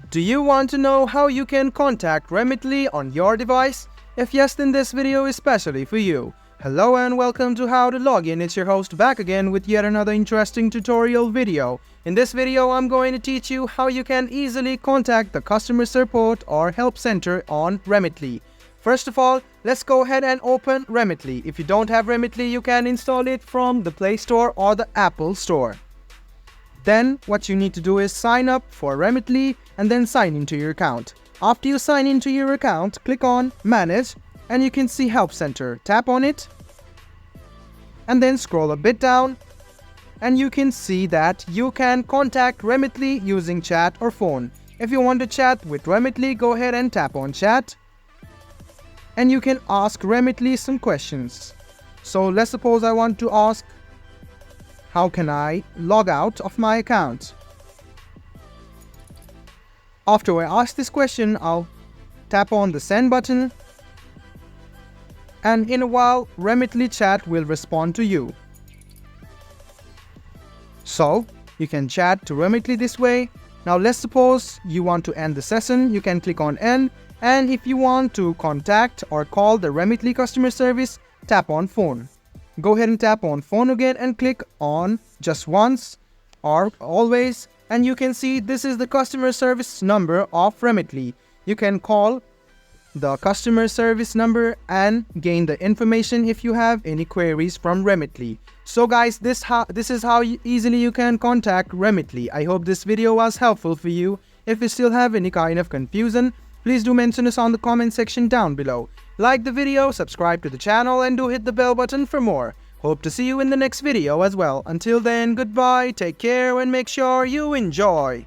Do you want to know how you can contact Remitly on your device? If yes, then this video is specially for you. Hello and welcome to How to Login. It's your host back again with yet another interesting tutorial video. In this video, I'm going to teach you how you can easily contact the customer support or help center on Remitly. First of all, let's go ahead and open Remitly. If you don't have Remitly, you can install it from the Play Store or the Apple Store. Then what you need to do is sign up for Remitly and then sign into your account. After you sign into your account, click on Manage and you can see Help Center. Tap on it and then scroll a bit down and you can see that you can contact Remitly using chat or phone. If you want to chat with Remitly, go ahead and tap on Chat and you can ask Remitly some questions. So let's suppose I want to ask, how can I log out of my account? After I ask this question, I'll tap on the send button and in a while Remitly chat will respond to you. So you can chat to Remitly this way. Now let's suppose you want to end the session, you can click on end, and if you want to contact or call the Remitly customer service, tap on phone. Go ahead and tap on phone again and click on just once or always and you can see this is the customer service number of Remitly. You can call the customer service number and gain the information if you have any queries from Remitly. So guys, this is how easily you can contact Remitly. I hope this video was helpful for you. If you still have any kind of confusion, please do mention us on the comment section down below. Like the video, subscribe to the channel and do hit the bell button for more. Hope to see you in the next video as well. Until then, goodbye, take care and make sure you enjoy.